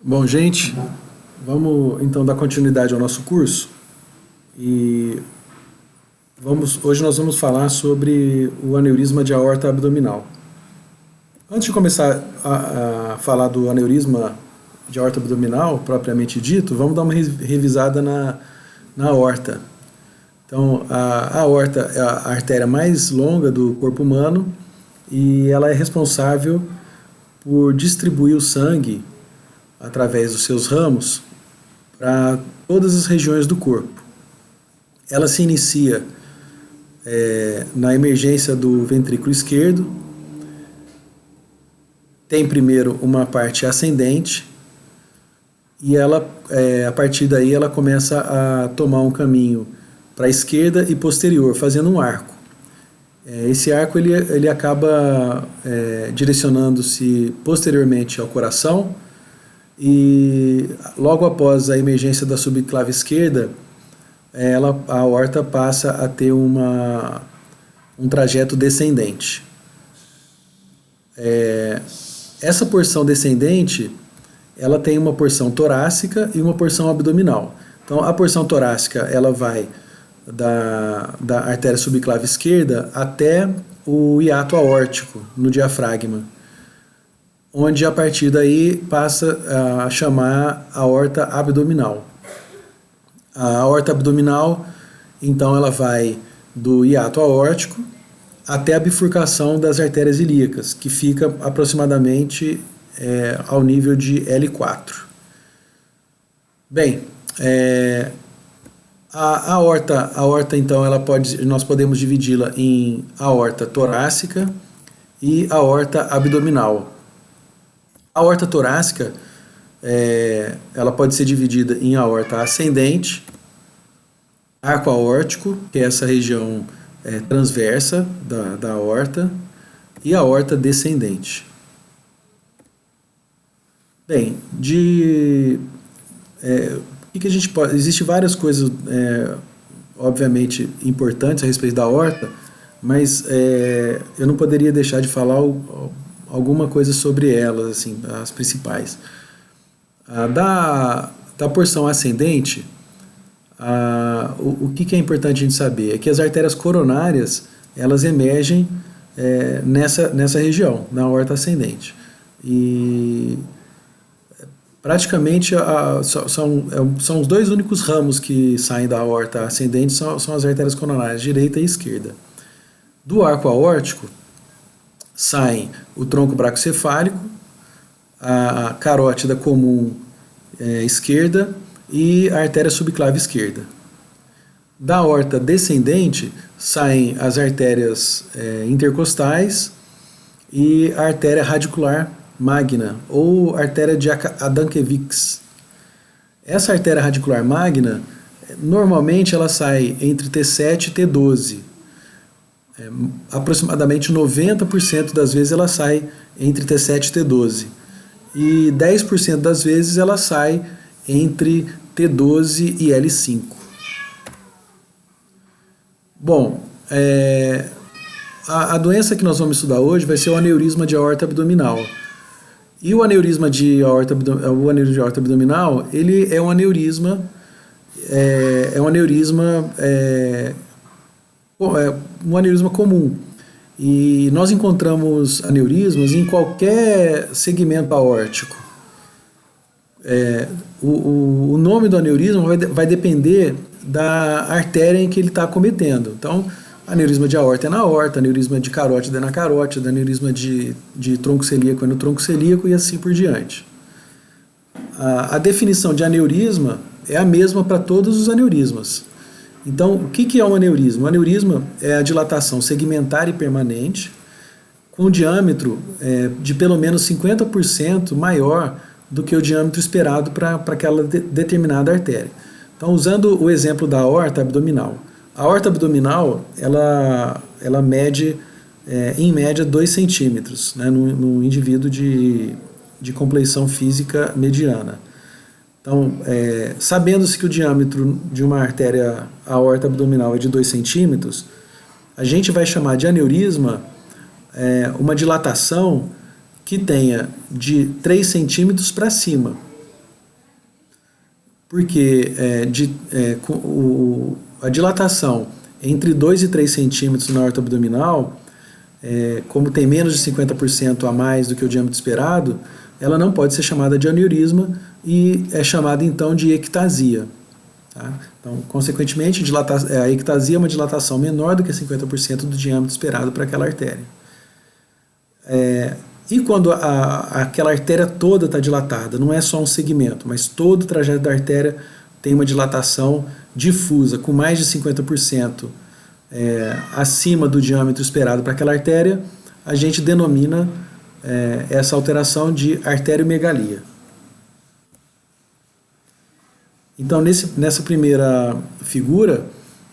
Bom, gente, vamos então dar continuidade ao nosso curso e hoje nós vamos falar sobre o aneurisma de aorta abdominal. Antes de começar a falar do aneurisma de aorta abdominal, propriamente dito, vamos dar uma revisada na aorta. Então, a aorta é a artéria mais longa do corpo humano e ela é responsável por distribuir o sangue através dos seus ramos para todas as regiões do corpo. Ela se inicia na emergência do ventrículo esquerdo, tem primeiro uma parte ascendente e ela, a partir daí ela começa a tomar um caminho para a esquerda e posterior, fazendo um arco. Esse arco ele acaba direcionando-se posteriormente ao coração e logo após a emergência da subclave esquerda, a aorta passa a ter um trajeto descendente. Essa porção descendente, ela tem uma porção torácica e uma porção abdominal. Então, a porção torácica, ela vai da artéria subclave esquerda até o hiato aórtico, no diafragma, onde a partir daí passa a chamar aorta abdominal. A aorta abdominal, então, ela vai do hiato aórtico até a bifurcação das artérias ilíacas, que fica aproximadamente ao nível de L4. Bem, a aorta então, nós podemos dividi-la em aorta torácica e aorta abdominal. A aorta torácica, ela pode ser dividida em aorta ascendente, arco aórtico, que é essa região transversa da aorta, e aorta descendente. Bem, o que a gente pode... Existem várias coisas, obviamente, importantes a respeito da aorta, mas eu não poderia deixar de falar alguma coisa sobre elas, assim, as principais. Da porção ascendente, o que é importante a gente saber é que as artérias coronárias, elas emergem nessa região, na aorta ascendente. E praticamente são os dois únicos ramos que saem da aorta ascendente, são as artérias coronárias, direita e esquerda. Do arco aórtico saem o tronco bracocefálico, a carótida comum esquerda e a artéria subclave esquerda. Da aorta descendente saem as artérias intercostais e a artéria radicular magna, ou artéria de Adamkiewicz. Essa artéria radicular magna, normalmente ela sai entre T7 e T12. Aproximadamente 90% das vezes ela sai entre T7 e T12. E 10% das vezes ela sai entre T12 e L5. Bom, a doença que nós vamos estudar hoje vai ser o aneurisma de aorta abdominal. E o aneurisma de aorta abdominal, ele é um aneurisma, um aneurisma comum. E nós encontramos aneurismas em qualquer segmento aórtico. O nome do aneurisma vai depender da artéria em que ele está acometendo. Então, aneurisma de aorta é na aorta, aneurisma de carótida é na carótida, aneurisma de tronco celíaco é no tronco celíaco e assim por diante. A definição de aneurisma é a mesma para todos os aneurismas. Então, o que é um aneurisma? Um aneurisma é a dilatação segmentar e permanente com diâmetro de pelo menos 50% maior do que o diâmetro esperado para aquela determinada artéria. Então, usando o exemplo da aorta abdominal. A aorta abdominal, ela mede, em média, 2 centímetros, né, no indivíduo de compleição física mediana. Então, sabendo-se que o diâmetro de uma artéria aorta abdominal é de 2 centímetros, a gente vai chamar de aneurisma uma dilatação que tenha de 3 centímetros para cima. porque a dilatação entre 2 e 3 centímetros na aorta abdominal, como tem menos de 50% a mais do que o diâmetro esperado, ela não pode ser chamada de aneurisma e é chamada então de ectasia. Tá? Então, consequentemente, a ectasia é uma dilatação menor do que 50% do diâmetro esperado para aquela artéria. E quando aquela artéria toda está dilatada, não é só um segmento, mas todo o trajeto da artéria tem uma dilatação difusa, com mais de 50% acima do diâmetro esperado para aquela artéria, a gente denomina essa alteração de arteriomegalia. Então, nessa primeira figura,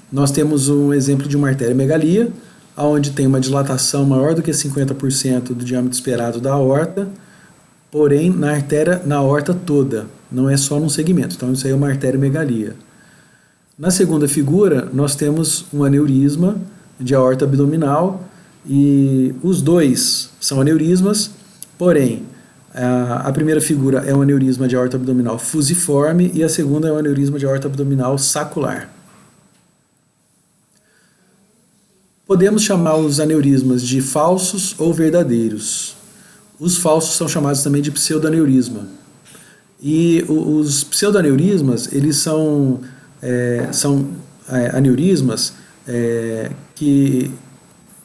nós temos um exemplo de uma arteriomegalia, onde tem uma dilatação maior do que 50% do diâmetro esperado da aorta, porém na aorta toda, não é só num segmento. Então, isso aí é uma arteriomegalia. Na segunda figura, nós temos um aneurisma de aorta abdominal, e os dois são aneurismas, porém, a primeira figura é um aneurisma de aorta abdominal fusiforme e a segunda é um aneurisma de aorta abdominal sacular. Podemos chamar os aneurismas de falsos ou verdadeiros. Os falsos são chamados também de pseudoaneurisma. E os pseudoaneurismas, eles são aneurismas que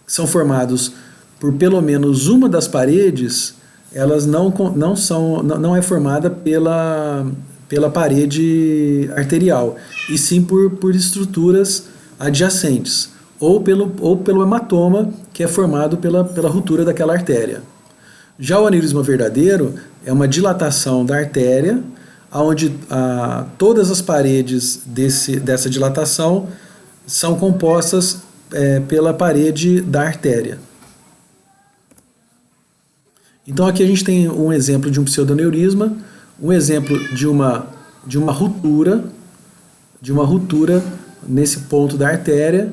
são formados por pelo menos uma das paredes, elas não é formada pela parede arterial, e sim por estruturas adjacentes, ou pelo hematoma, que é formado pela ruptura daquela artéria. Já o aneurisma verdadeiro é uma dilatação da artéria, onde todas as paredes dessa dilatação são compostas pela parede da artéria. Então aqui a gente tem um exemplo de um pseudoaneurisma, um exemplo de uma ruptura nesse ponto da artéria,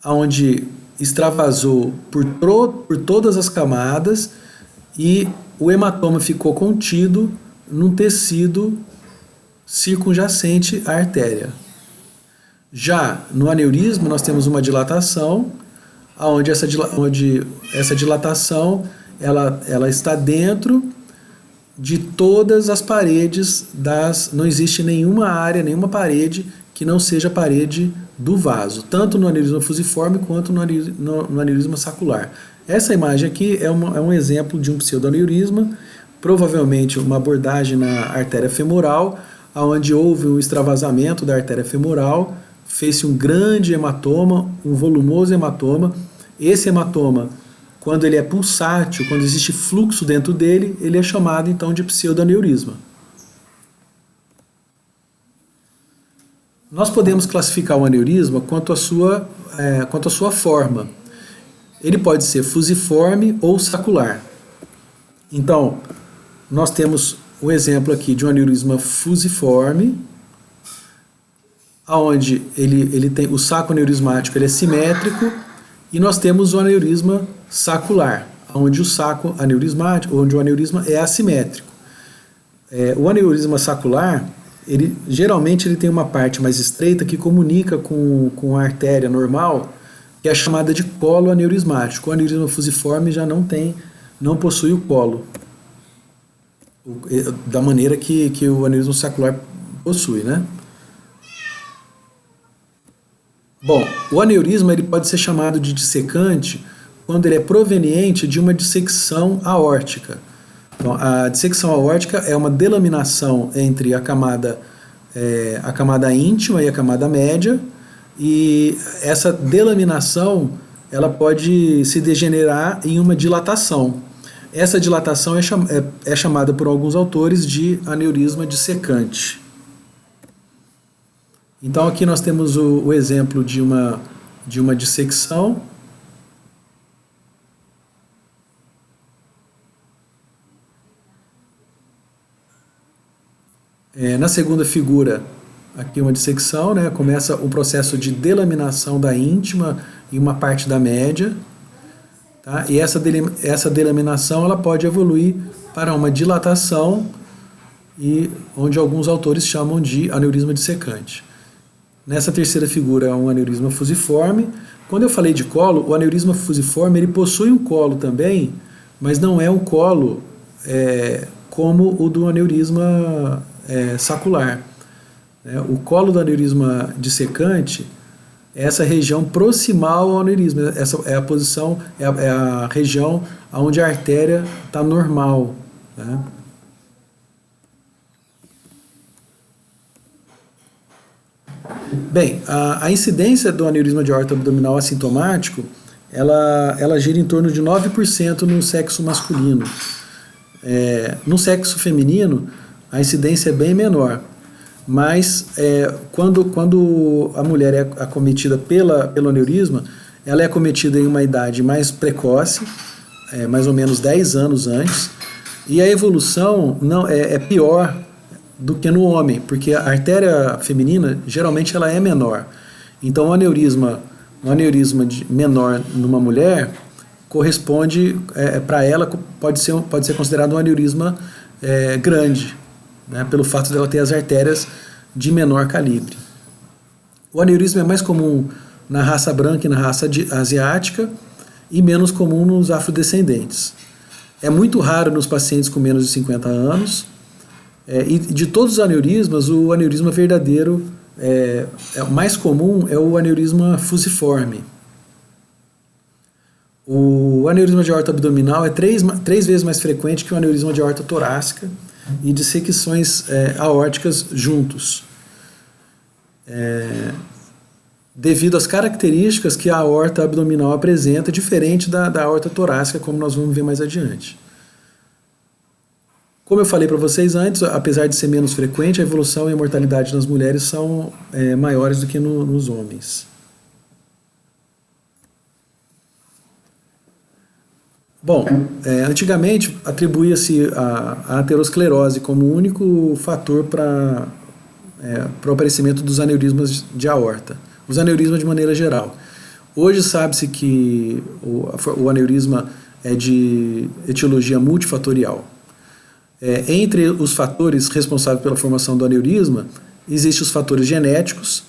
onde extravasou por todas as camadas e o hematoma ficou contido num tecido circunjacente à artéria. Já no aneurisma nós temos uma dilatação, onde essa dilatação ela está dentro de todas as paredes não existe nenhuma área, nenhuma parede que não seja a parede do vaso, tanto no aneurisma fusiforme quanto no aneurisma sacular. Essa imagem aqui é um exemplo de um pseudoaneurisma, provavelmente uma abordagem na artéria femoral, onde houve um extravasamento da artéria femoral, fez-se um grande hematoma, um volumoso hematoma. Esse hematoma, quando ele é pulsátil, quando existe fluxo dentro dele, ele é chamado então de pseudoaneurisma. Nós podemos classificar o aneurisma quanto à sua forma. Ele pode ser fusiforme ou sacular. Então, nós temos um exemplo aqui de um aneurisma fusiforme, onde ele tem o saco aneurismático, ele é simétrico, e nós temos o aneurisma sacular, onde o saco aneurismático, onde o aneurisma é assimétrico. O aneurisma sacular, geralmente ele tem uma parte mais estreita que comunica com a artéria normal, que é chamada de colo aneurismático. O aneurisma fusiforme já não possui o colo, da maneira que o aneurisma sacular possui, né? Bom, o aneurisma ele pode ser chamado de dissecante quando ele é proveniente de uma dissecção aórtica. Então, a dissecção aórtica é uma delaminação entre a camada íntima e a camada média, e essa delaminação ela pode se degenerar em uma dilatação. Essa dilatação é chamada por alguns autores de aneurisma dissecante. Então aqui nós temos o exemplo de uma dissecção. Na segunda figura, aqui uma dissecção, né? Começa o processo de delaminação da íntima e uma parte da média. Tá? E essa delaminação ela pode evoluir para uma dilatação e onde alguns autores chamam de aneurisma dissecante. Nessa terceira figura é um aneurisma fusiforme. Quando eu falei de colo, o aneurisma fusiforme ele possui um colo também, mas não é um colo como o do aneurisma sacular. O colo do aneurisma dissecante é essa região proximal ao aneurisma. Essa é a posição, é a região onde a artéria está normal. Né? Bem, a incidência do aneurisma de aorta abdominal assintomático, ela gira em torno de 9% no sexo masculino. No sexo feminino, a incidência é bem menor. Mas quando a mulher é acometida pelo aneurisma, ela é acometida em uma idade mais precoce, mais ou menos 10 anos antes, e a evolução não é pior do que no homem, porque a artéria feminina geralmente ela é menor. Então um aneurisma menor numa mulher corresponde, para ela pode ser considerado um aneurisma grande, né, pelo fato dela ter as artérias de menor calibre. O aneurisma é mais comum na raça branca e na raça asiática e menos comum nos afrodescendentes. É muito raro nos pacientes com menos de 50 anos. E de todos os aneurismas, o aneurisma verdadeiro, o mais comum é o aneurisma fusiforme. O aneurisma de aorta abdominal é três vezes mais frequente que o aneurisma de aorta torácica e dissecções aórticas juntos, devido às características que a aorta abdominal apresenta, diferente da aorta torácica, como nós vamos ver mais adiante. Como eu falei para vocês antes, apesar de ser menos frequente, a evolução e a mortalidade nas mulheres são maiores do que nos homens. Bom, antigamente atribuía-se a aterosclerose como o único fator para o aparecimento dos aneurismas de aorta, os aneurismas de maneira geral. Hoje sabe-se que o aneurisma é de etiologia multifatorial. Entre os fatores responsáveis pela formação do aneurisma, existem os fatores genéticos.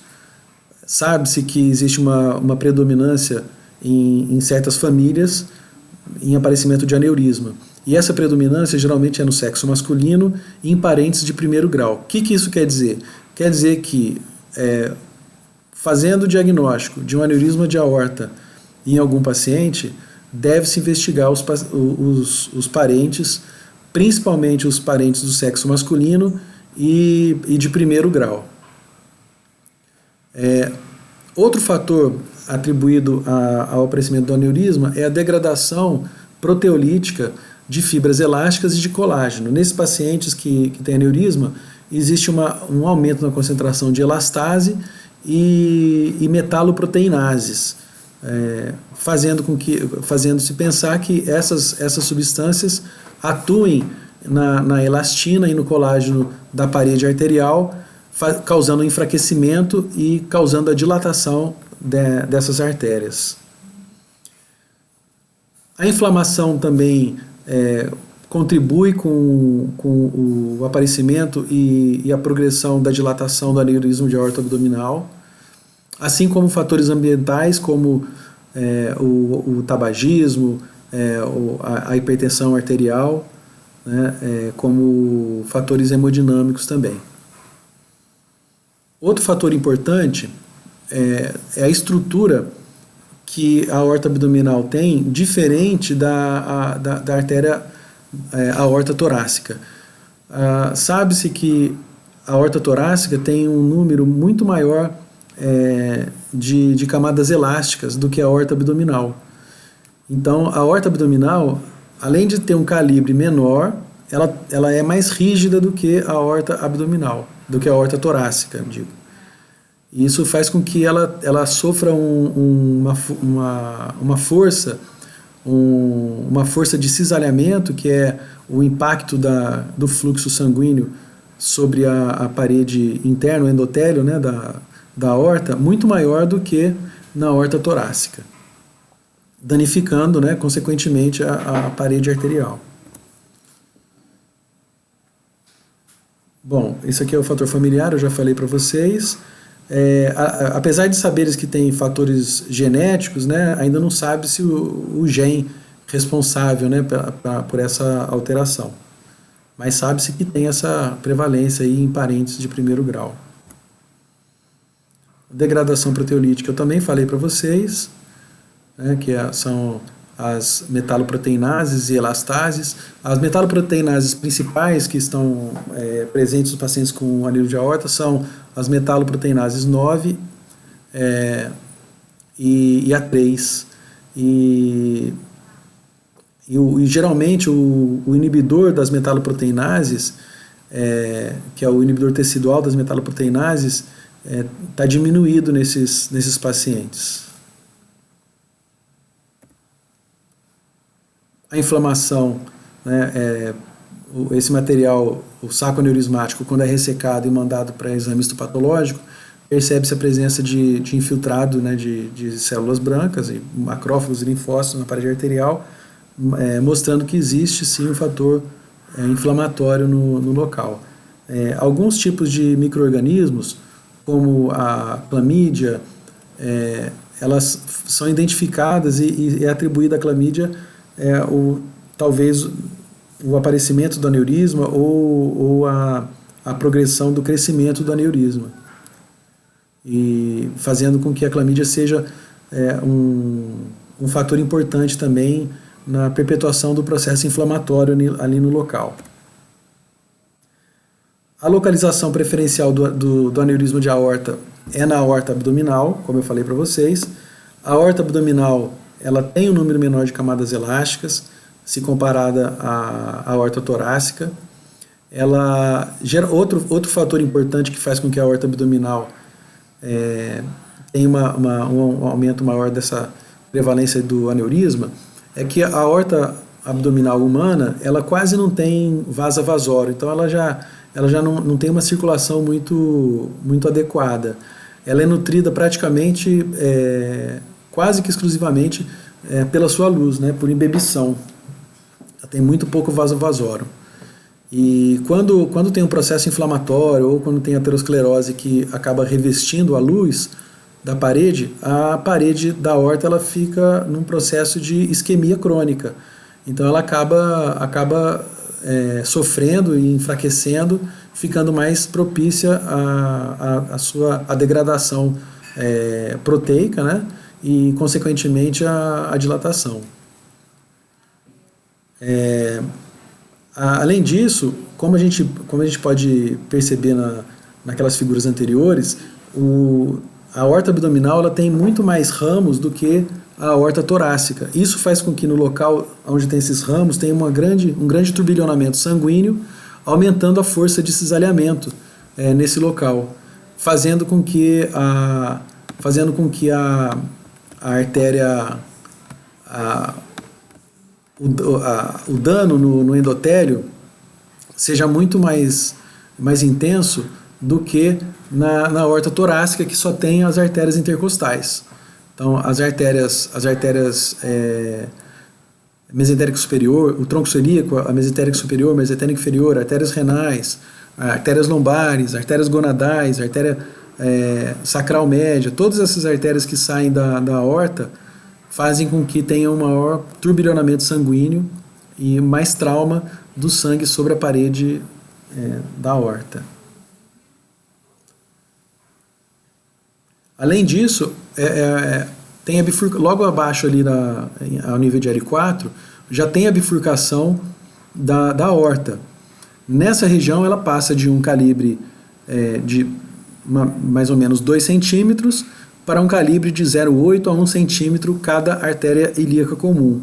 Sabe-se que existe uma predominância em certas famílias em aparecimento de aneurisma. E essa predominância geralmente é no sexo masculino e em parentes de primeiro grau. O que isso quer dizer? Quer dizer que, fazendo o diagnóstico de um aneurisma de aorta em algum paciente, deve-se investigar os parentes, principalmente os parentes do sexo masculino e de primeiro grau. Outro fator atribuído ao aparecimento do aneurisma é a degradação proteolítica de fibras elásticas e de colágeno. Nesses pacientes que têm aneurisma, existe um aumento na concentração de elastase e metaloproteinases, fazendo-se pensar que essas substâncias atuem na elastina e no colágeno da parede arterial, causando enfraquecimento e causando a dilatação dessas artérias. A inflamação também contribui com o aparecimento e a progressão da dilatação do aneurisma de aorta abdominal, assim como fatores ambientais como o tabagismo, a hipertensão arterial, né, como fatores hemodinâmicos também. Outro fator importante é a estrutura que a aorta abdominal tem, diferente da artéria aorta torácica. Sabe-se que a aorta torácica tem um número muito maior de camadas elásticas do que a aorta abdominal. Então, a aorta abdominal, além de ter um calibre menor, ela é mais rígida do que a aorta abdominal, do que a aorta torácica, digo. E isso faz com que ela sofra uma força de cisalhamento, que é o impacto do fluxo sanguíneo sobre a parede interna, o endotélio, né, da aorta, muito maior do que na aorta torácica, danificando, né, consequentemente, a parede arterial. Bom, isso aqui é o fator familiar, eu já falei para vocês. Apesar de saberes que tem fatores genéticos, né, ainda não sabe se o gene responsável, né, por essa alteração. Mas sabe-se que tem essa prevalência aí em parentes de primeiro grau. Degradação proteolítica eu também falei para vocês, né, que são as metaloproteinases e elastases. As metaloproteinases principais que estão presentes nos pacientes com aneurisma de aorta são as metaloproteinases 9 e a 3. E geralmente o inibidor das metaloproteinases, que é o inibidor tecidual das metaloproteinases, está diminuído nesses pacientes. A inflamação, né, esse material, o saco aneurismático, quando é ressecado e mandado para exame histopatológico, percebe-se a presença de infiltrado, né, de células brancas, e macrófagos e linfócitos na parede arterial, mostrando que existe sim um fator inflamatório no local. Alguns tipos de micro-organismos, como a clamídia, elas são identificadas e é atribuída à clamídia talvez o aparecimento do aneurisma ou a progressão do crescimento do aneurisma, e fazendo com que a clamídia seja um fator importante também na perpetuação do processo inflamatório ali no local. A localização preferencial do aneurisma de aorta é na aorta abdominal, como eu falei para vocês. A aorta abdominal ela tem um número menor de camadas elásticas, se comparada à aorta torácica. Ela gera outro fator importante que faz com que a aorta abdominal tenha um aumento maior dessa prevalência do aneurisma, é que a aorta abdominal humana, ela quase não tem vasa vasória, então ela já não tem uma circulação muito adequada. Ela é nutrida praticamente, quase que exclusivamente, pela sua luz, né, por imbebição. Ela tem muito pouco vaso vasórum. E quando tem um processo inflamatório ou quando tem aterosclerose que acaba revestindo a luz da parede, a parede da aorta ela fica num processo de isquemia crônica. Então ela acaba sofrendo e enfraquecendo, ficando mais propícia à degradação proteica, né? E consequentemente a dilatação. Além disso, como a gente pode perceber naquelas figuras anteriores, a aorta abdominal ela tem muito mais ramos do que a aorta torácica. Isso faz com que no local onde tem esses ramos tenha um grande turbilhonamento sanguíneo, aumentando a força de cisalhamento nesse local, fazendo com que a artéria, o dano no endotélio seja muito mais intenso do que na aorta torácica, que só tem as artérias intercostais. Então, as artérias mesentérico superior, o tronco celíaco, a mesentérico superior, mesentérico inferior, artérias renais, artérias lombares, artérias gonadais, artéria sacral média, todas essas artérias que saem da aorta fazem com que tenha um maior turbilhonamento sanguíneo e mais trauma do sangue sobre a parede da aorta. Além disso, tem logo abaixo ali ao nível de L4, já tem a bifurcação da aorta. Nessa região ela passa de um calibre de mais ou menos 2 centímetros para um calibre de 0,8 a 1 centímetro cada artéria ilíaca comum.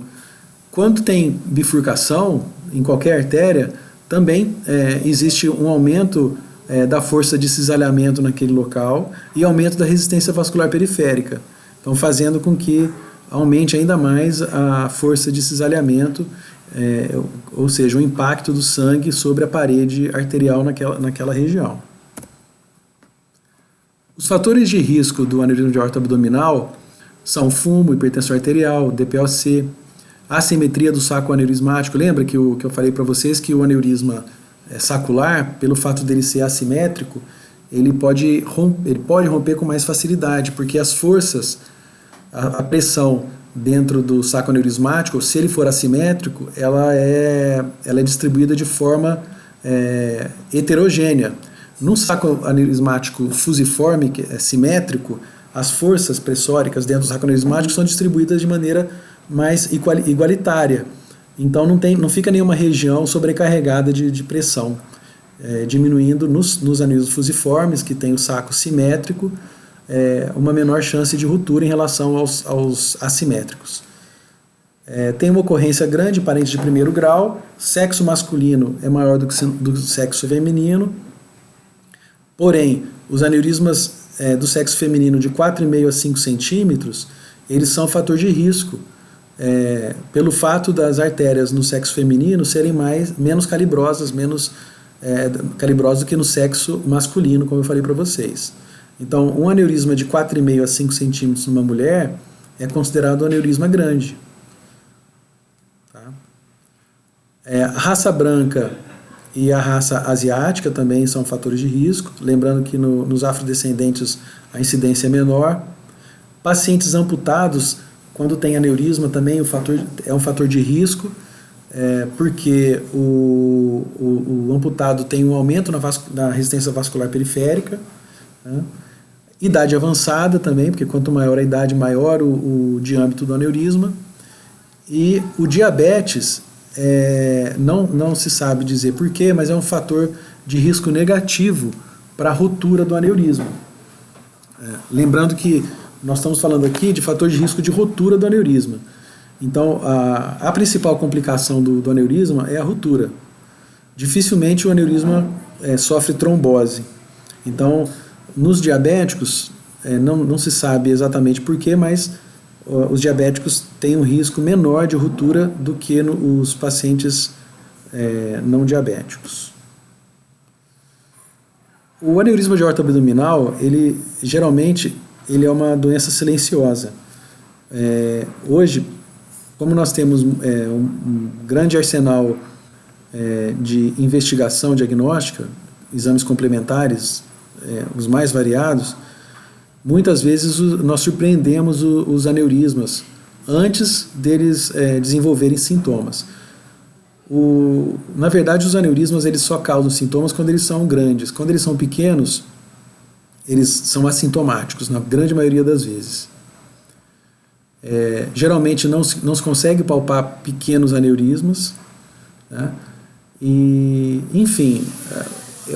Quando tem bifurcação em qualquer artéria, também existe um aumento da força de cisalhamento naquele local e aumento da resistência vascular periférica. Então, fazendo com que aumente ainda mais a força de cisalhamento, ou seja, o impacto do sangue sobre a parede arterial naquela região. Os fatores de risco do aneurisma de aorta abdominal são fumo, hipertensão arterial, DPOC, assimetria do saco aneurismático. Lembra que eu falei para vocês que o aneurisma sacular, pelo fato dele ser assimétrico, ele pode romper com mais facilidade, porque as forças, a pressão dentro do saco aneurismático, se ele for assimétrico, ela é distribuída de forma heterogênea. Num saco aneurismático fusiforme, que é simétrico, as forças pressóricas dentro do saco aneurismático são distribuídas de maneira mais igualitária. Então não fica nenhuma região sobrecarregada de pressão, diminuindo nos aneurismos fusiformes, que tem o saco simétrico, uma menor chance de ruptura em relação aos assimétricos. Tem uma ocorrência grande, parente de primeiro grau, sexo masculino é maior do que sexo feminino, porém, os aneurismas do sexo feminino de 4,5 a 5 centímetros, eles são fator de risco, pelo fato das artérias no sexo feminino serem menos calibrosas, calibrosas do que no sexo masculino, como eu falei para vocês. Então, um aneurisma de 4,5 a 5 centímetros numa mulher é considerado um aneurisma grande. Tá? A raça branca e a raça asiática também são fatores de risco, lembrando que nos afrodescendentes a incidência é menor. Pacientes amputados, quando tem aneurisma também é um fator de risco, porque o amputado tem um aumento na resistência vascular periférica, né? Idade avançada também, porque quanto maior a idade, maior o diâmetro do aneurisma. E o diabetes, não se sabe dizer porquê, mas é um fator de risco negativo para a ruptura do aneurisma. Lembrando que nós estamos falando aqui de fator de risco de ruptura do aneurisma. Então, a principal complicação do aneurisma é a ruptura. Dificilmente o aneurisma sofre trombose. Então, nos diabéticos, não se sabe exatamente porquê, mas os diabéticos têm um risco menor de ruptura do que os pacientes não diabéticos. O aneurisma de aorta abdominal, geralmente, ele é uma doença silenciosa. Hoje, como nós temos um grande arsenal de investigação diagnóstica, exames complementares, os mais variados, muitas vezes nós surpreendemos os aneurismas antes deles desenvolverem sintomas. Na verdade, os aneurismas eles só causam sintomas quando eles são grandes. Quando eles são pequenos, eles são assintomáticos, na grande maioria das vezes. Geralmente não se consegue palpar pequenos aneurismas, né? E, enfim,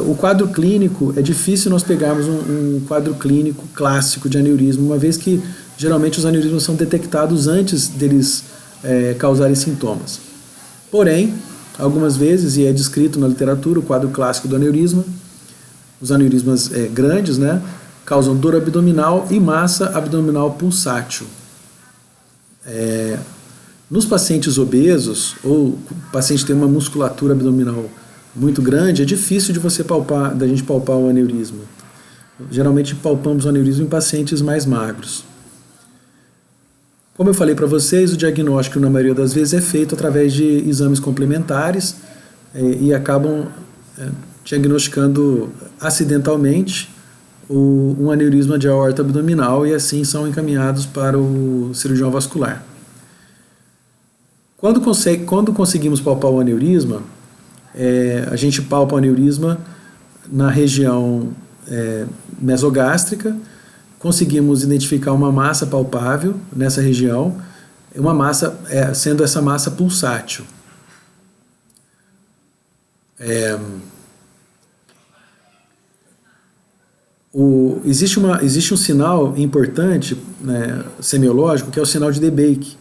o quadro clínico, é difícil nós pegarmos um quadro clínico clássico de aneurisma, uma vez que geralmente os aneurismas são detectados antes deles causarem sintomas. Porém, algumas vezes, e é descrito na literatura, o quadro clássico do aneurisma, os aneurismas grandes, né, causam dor abdominal e massa abdominal pulsátil. Nos pacientes obesos, ou o paciente tem uma musculatura abdominal muito grande, é difícil da gente palpar o aneurisma. Geralmente palpamos o aneurisma em pacientes mais magros. Como eu falei para vocês, o diagnóstico na maioria das vezes é feito através de exames complementares e acabam diagnosticando acidentalmente um aneurisma de aorta abdominal e assim são encaminhados para o cirurgião vascular. Quando conseguimos palpar o aneurisma, a gente palpa o aneurisma na região mesogástrica, conseguimos identificar uma massa palpável nessa região, uma massa, sendo essa massa pulsátil. Existe um sinal importante, né, semiológico, que é o sinal de DeBake,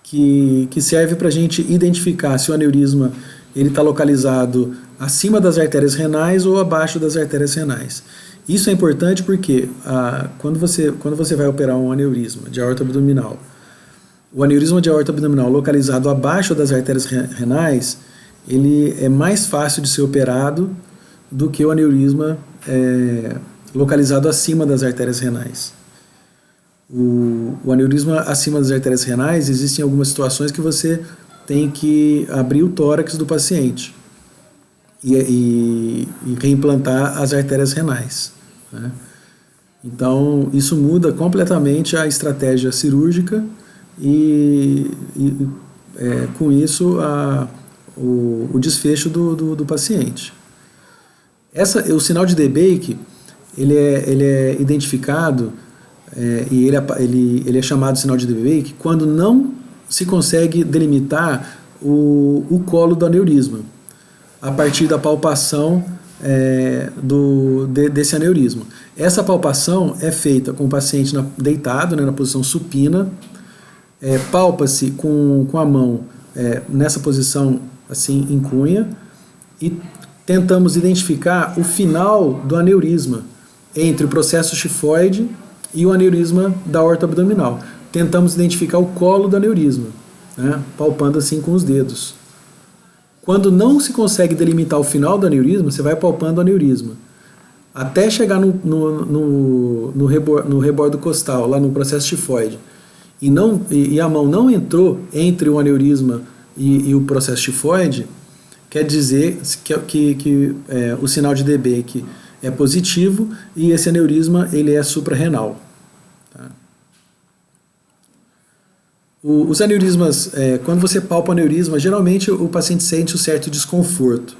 que serve para a gente identificar se o aneurisma está localizado acima das artérias renais ou abaixo das artérias renais. Isso é importante porque quando você vai operar um aneurisma de aorta abdominal, o aneurisma de aorta abdominal localizado abaixo das artérias renais, ele é mais fácil de ser operado do que o aneurisma localizado acima das artérias renais. O aneurisma acima das artérias renais, existem algumas situações que você tem que abrir o tórax do paciente. e reimplantar as artérias renais, né? Então, isso muda completamente a estratégia cirúrgica com isso o desfecho do paciente. O sinal de DeBake ele é identificado e ele é chamado de sinal de DeBake quando não se consegue delimitar o colo do aneurisma a partir da palpação desse aneurisma. Essa palpação é feita com o paciente deitado, né, na posição supina, palpa-se com a mão nessa posição assim em cunha e tentamos identificar o final do aneurisma entre o processo xifoide e o aneurisma da aorta abdominal. Tentamos identificar o colo do aneurisma, né, palpando assim com os dedos. Quando não se consegue delimitar o final do aneurisma, você vai palpando o aneurisma até chegar no rebordo costal, lá no processo xifoide, e a mão não entrou entre o aneurisma e o processo xifoide, quer dizer que o sinal de DeBake é positivo e esse aneurisma ele é suprarrenal. Tá? Os aneurismas, quando você palpa o aneurisma, geralmente o paciente sente um certo desconforto,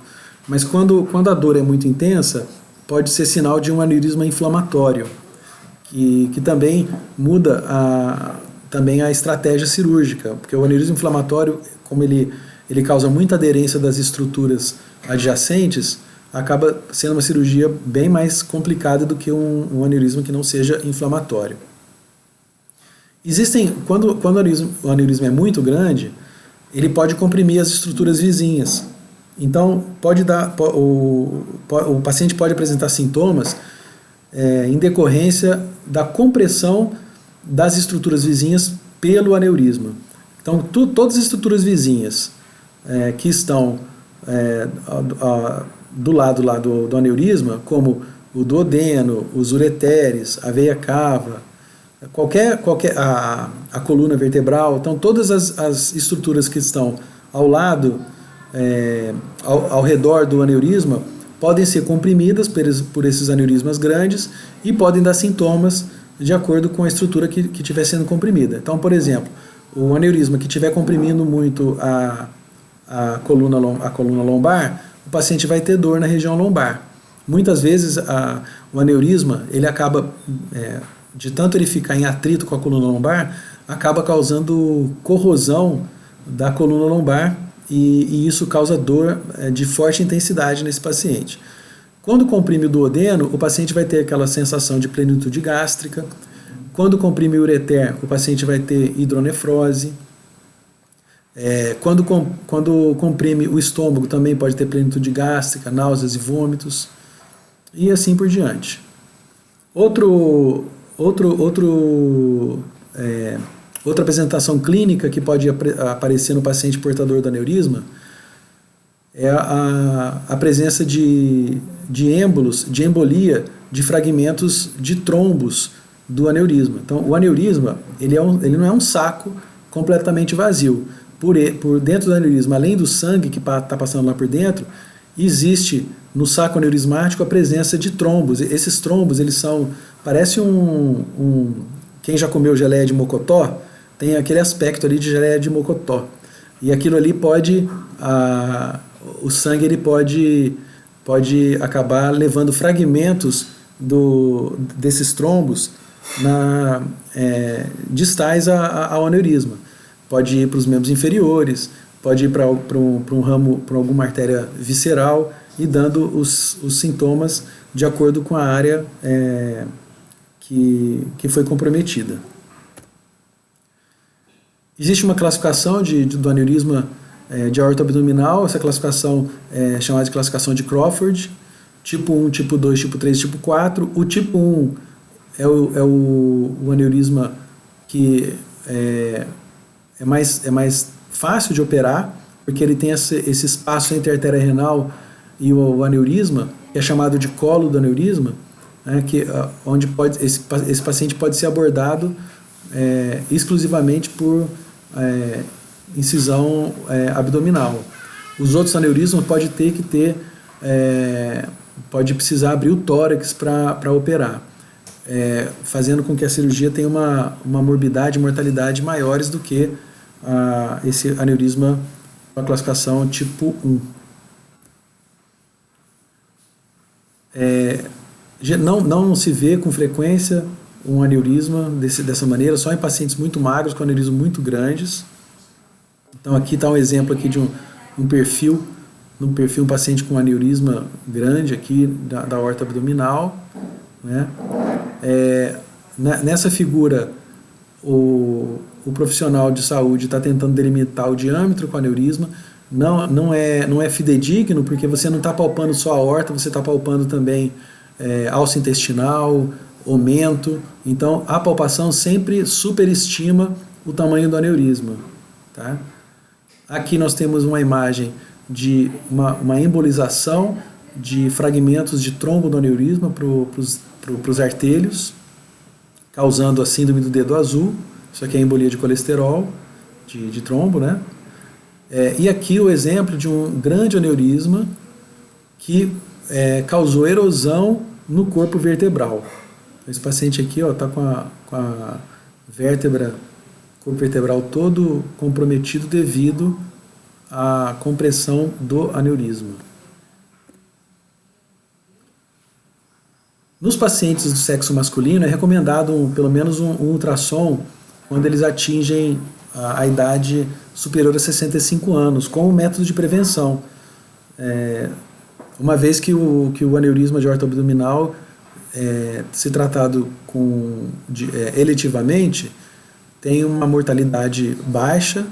mas quando a dor é muito intensa, pode ser sinal de um aneurisma inflamatório, que também muda também a estratégia cirúrgica, porque o aneurisma inflamatório, como ele causa muita aderência das estruturas adjacentes, acaba sendo uma cirurgia bem mais complicada do que um aneurisma que não seja inflamatório. Quando o aneurisma é muito grande, ele pode comprimir as estruturas vizinhas. Então, o paciente pode apresentar sintomas em decorrência da compressão das estruturas vizinhas pelo aneurisma. Então, todas as estruturas vizinhas que estão do lado lá do aneurisma, como o duodeno, os ureteres, a veia cava, a coluna vertebral, então todas as estruturas que estão ao lado, ao redor do aneurisma, podem ser comprimidas por esses aneurismas grandes e podem dar sintomas de acordo com a estrutura que estiver sendo comprimida. Então, por exemplo, o aneurisma que estiver comprimindo muito a coluna lombar, o paciente vai ter dor na região lombar. Muitas vezes o aneurisma, ele acaba, de tanto ele ficar em atrito com a coluna lombar, acaba causando corrosão da coluna lombar e isso causa dor de forte intensidade nesse paciente. Quando comprime o duodeno, o paciente vai ter aquela sensação de plenitude gástrica. Quando comprime o ureter, o paciente vai ter hidronefrose. Quando comprime o estômago, também pode ter plenitude gástrica, náuseas e vômitos, e assim por diante. Outra apresentação clínica que pode aparecer no paciente portador do aneurisma é a presença de êmbolos, de embolia, de fragmentos de trombos do aneurisma. Então, o aneurisma ele não é um saco completamente vazio. Por dentro do aneurisma, além do sangue que está passando lá por dentro, existe no saco aneurismático a presença de trombos. Esses trombos, parece quem já comeu geleia de mocotó, tem aquele aspecto ali de geleia de mocotó. E aquilo ali o sangue ele pode acabar levando fragmentos desses trombos distais ao aneurisma. Pode ir para os membros inferiores, pode ir para alguma artéria visceral e dando os sintomas de acordo com a área que foi comprometida. Existe uma classificação do aneurisma de aorta abdominal, essa classificação é chamada de classificação de Crawford, tipo 1, tipo 2, tipo 3, tipo 4. O tipo 1 é o aneurisma que é mais fácil de operar, porque ele tem esse espaço entre a artéria renal e o aneurisma, que é chamado de colo do aneurisma, né, onde esse paciente pode ser abordado exclusivamente por incisão abdominal. Os outros aneurismas podem ter que ter pode precisar abrir o tórax para operar, fazendo com que a cirurgia tenha uma morbidade e mortalidade maiores do que esse aneurisma com a classificação tipo 1. Não se vê com frequência um aneurisma dessa maneira, só em pacientes muito magros, com aneurismas muito grandes. Então aqui está um exemplo aqui de um perfil, um paciente com aneurisma grande aqui da aorta abdominal, né? Nessa figura, o profissional de saúde está tentando delimitar o diâmetro com aneurisma. Não é fidedigno, porque você não está palpando só a aorta, você está palpando também alça intestinal, aumento. Então a palpação sempre superestima o tamanho do aneurisma, tá? Aqui nós temos uma imagem de uma embolização de fragmentos de trombo do aneurisma para os artérios, causando a síndrome do dedo azul. Isso aqui é embolia de colesterol, de trombo, né? E aqui o exemplo de um grande aneurisma que causou erosão no corpo vertebral. Esse paciente aqui está com a corpo vertebral todo comprometido devido à compressão do aneurisma. Nos pacientes do sexo masculino é recomendado pelo menos um ultrassom quando eles atingem a idade superior a 65 anos, como método de prevenção. Uma vez que o aneurisma de aorta abdominal, se tratado eletivamente, tem uma mortalidade baixa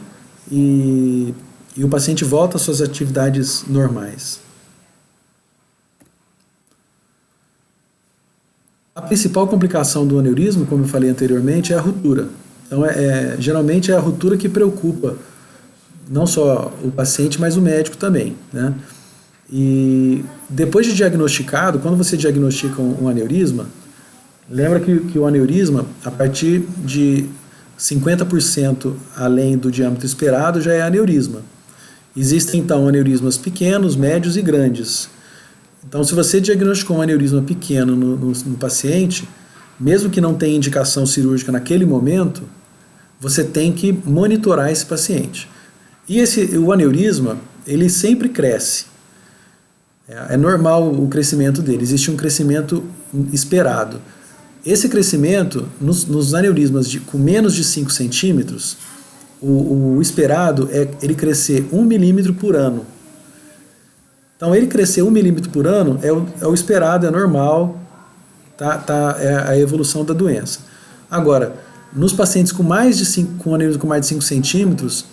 e o paciente volta às suas atividades normais. A principal complicação do aneurisma, como eu falei anteriormente, é a ruptura. Então, geralmente é a ruptura que preocupa não só o paciente, mas o médico também, né? E depois de diagnosticado, quando você diagnostica um aneurisma, lembra que o aneurisma, a partir de 50% além do diâmetro esperado, já é aneurisma. Existem, então, aneurismas pequenos, médios e grandes. Então, se você diagnosticou um aneurisma pequeno no paciente, mesmo que não tenha indicação cirúrgica naquele momento, você tem que monitorar esse paciente. E o aneurisma, ele sempre cresce. É normal o crescimento dele, existe um crescimento esperado. Esse crescimento, nos aneurismas com menos de 5 centímetros, o esperado é ele crescer 1 milímetro por ano. Então, ele crescer 1 milímetro por ano é o esperado, é normal, é a evolução da doença. Agora, nos pacientes com aneurisma com mais de 5 centímetros,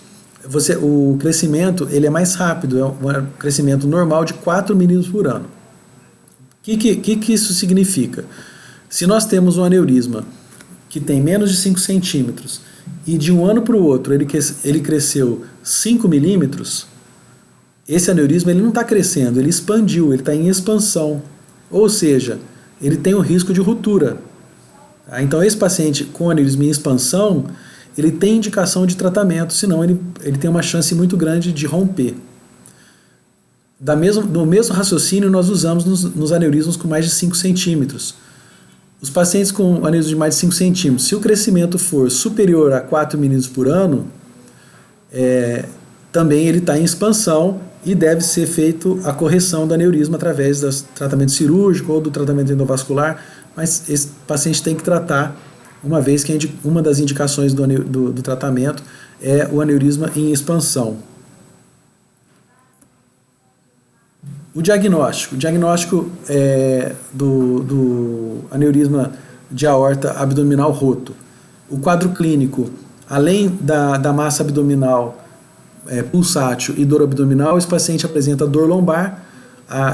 o crescimento ele é mais rápido, é um crescimento normal de 4 milímetros por ano. O que isso significa? Se nós temos um aneurisma que tem menos de 5 centímetros e de um ano para o outro ele cresceu 5 milímetros, esse aneurisma ele não está crescendo, ele expandiu, ele está em expansão. Ou seja, ele tem o risco de ruptura. Então, esse paciente com aneurisma em expansão, ele tem indicação de tratamento, senão ele tem uma chance muito grande de romper. Do mesmo raciocínio nós usamos nos aneurismas com mais de 5 centímetros. Os pacientes com aneurisma de mais de 5 centímetros, se o crescimento for superior a 4 milímetros por ano, também ele está em expansão e deve ser feito a correção do aneurisma através do tratamento cirúrgico ou do tratamento endovascular, mas esse paciente tem que tratar, uma vez que uma das indicações do tratamento é o aneurisma em expansão. O diagnóstico do aneurisma de aorta abdominal roto. O quadro clínico, além da massa abdominal pulsátil e dor abdominal, esse paciente apresenta dor lombar.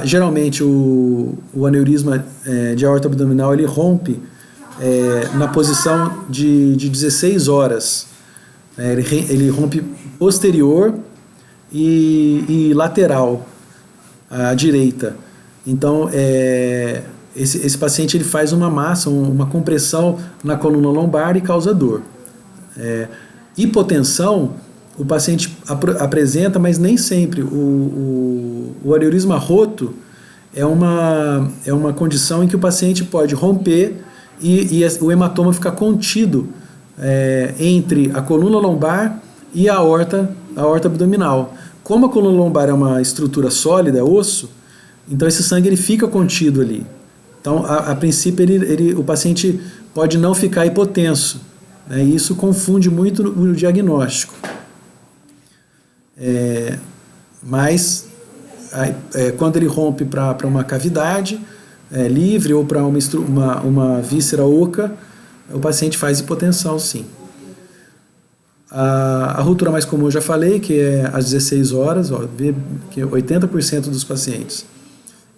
Geralmente o aneurisma de aorta abdominal ele rompe na posição de 16 horas. Ele rompe posterior e lateral à direita. Então, esse paciente ele faz uma massa, uma compressão na coluna lombar e causa dor. Hipotensão, o paciente apresenta, mas nem sempre. O aneurisma roto, é uma condição em que o paciente pode romper e o hematoma ficar contido entre a coluna lombar e a aorta abdominal. Como a coluna lombar é uma estrutura sólida, é osso, então esse sangue ele fica contido ali. Então, a princípio, o paciente pode não ficar hipotenso, né? E isso confunde muito o diagnóstico. Mas, quando ele rompe para uma cavidade livre ou para uma víscera oca, o paciente faz hipotensão, sim. A ruptura mais comum eu já falei, que é às 16 horas, vê que 80% dos pacientes.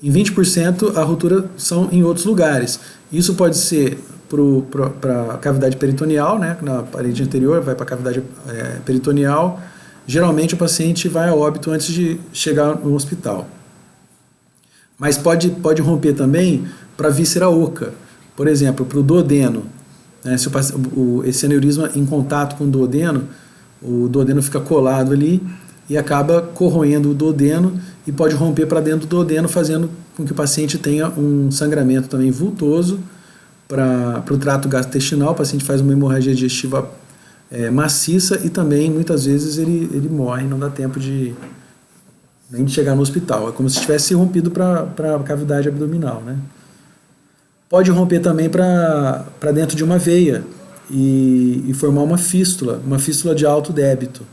Em 20% a ruptura são em outros lugares. Isso pode ser para a cavidade peritoneal, né, na parede anterior, vai para a cavidade peritoneal. Geralmente o paciente vai a óbito antes de chegar no hospital. Mas pode romper também para a víscera oca, por exemplo, para o duodeno. Né, se esse aneurisma em contato com o duodeno fica colado ali e acaba corroendo o duodeno e pode romper para dentro do duodeno, fazendo com que o paciente tenha um sangramento também vultoso para o trato gastrointestinal. O paciente faz uma hemorragia digestiva maciça e também, muitas vezes, ele morre, não dá tempo nem de chegar no hospital. É como se tivesse rompido para a cavidade abdominal, né? Pode romper também para dentro de uma veia e formar uma fístula de alto débito.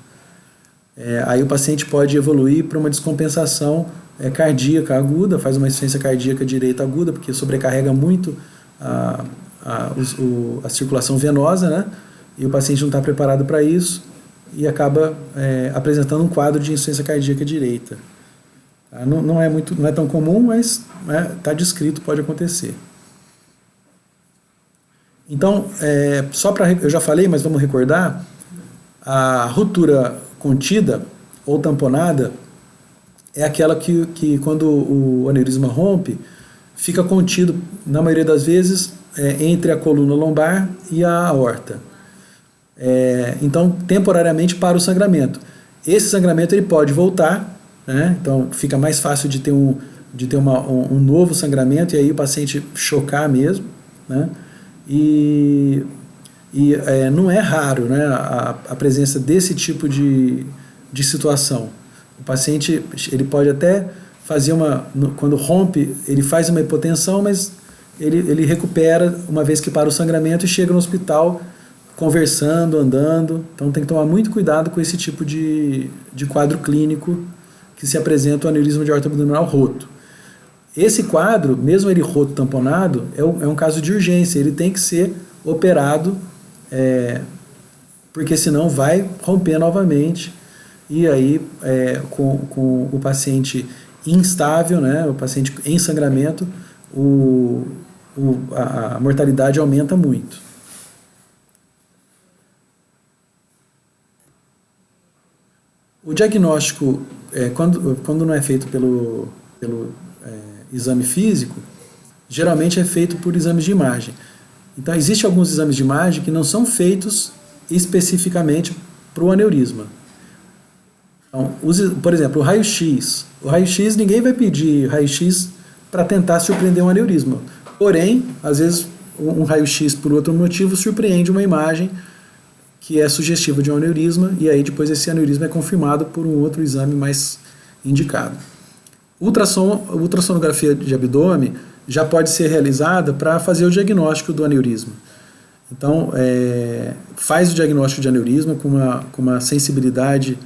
Aí o paciente pode evoluir para uma descompensação cardíaca aguda, faz uma insuficiência cardíaca direita aguda, porque sobrecarrega muito a circulação venosa, né? E o paciente não está preparado para isso e acaba apresentando um quadro de insuficiência cardíaca direita. Não é tão comum, mas está descrito, pode acontecer. Então, eu já falei, mas vamos recordar, a ruptura contida ou tamponada é aquela que quando o aneurisma rompe, fica contido, na maioria das vezes, entre a coluna lombar e a aorta. Então, temporariamente para o sangramento. Esse sangramento ele pode voltar, né? Então fica mais fácil de ter um novo sangramento e aí o paciente chocar mesmo, né? E não é raro, né, a presença desse tipo de situação. O paciente ele pode até fazer quando rompe, ele faz uma hipotensão, mas ele recupera uma vez que para o sangramento e chega no hospital conversando, andando. Então tem que tomar muito cuidado com esse tipo de quadro clínico que se apresenta o aneurisma de aorta abdominal roto. Esse quadro, mesmo ele roto tamponado, é um caso de urgência, ele tem que ser operado, porque senão vai romper novamente, e aí com o paciente instável, né, o paciente em sangramento, a mortalidade aumenta muito. O diagnóstico, quando não é feito pelo exame físico, geralmente é feito por exames de imagem. Então, existem alguns exames de imagem que não são feitos especificamente para o aneurisma. Então, por exemplo, o raio-x. O raio-x, ninguém vai pedir raio-x para tentar surpreender um aneurisma. Porém, às vezes, um raio-x, por outro motivo, surpreende uma imagem que é sugestiva de um aneurisma, e aí depois esse aneurisma é confirmado por um outro exame mais indicado. Ultrassonografia de abdômen já pode ser realizada para fazer o diagnóstico do aneurisma. Então, faz o diagnóstico de aneurisma com uma sensibilidade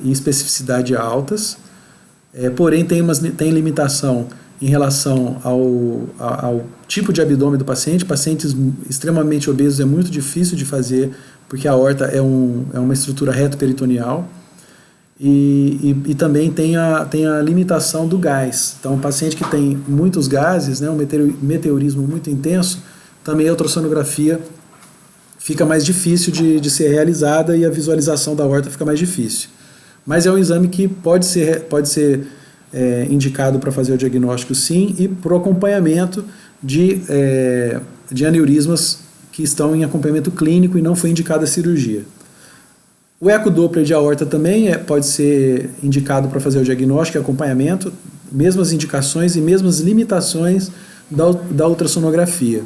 e especificidade altas, porém tem limitação em relação ao tipo de abdômen do paciente. Pacientes extremamente obesos é muito difícil de fazer, porque a aorta é uma estrutura reto-peritoneal. E também tem a limitação do gás. Então, o paciente que tem muitos gases, né, um meteorismo muito intenso, também a ultrassonografia fica mais difícil de ser realizada e a visualização da aorta fica mais difícil. Mas é um exame que pode ser indicado para fazer o diagnóstico, sim, e para o acompanhamento de aneurismas que estão em acompanhamento clínico e não foi indicada a cirurgia. O ecodoppler de aorta também pode ser indicado para fazer o diagnóstico e acompanhamento mesmas indicações e mesmas limitações da ultrassonografia.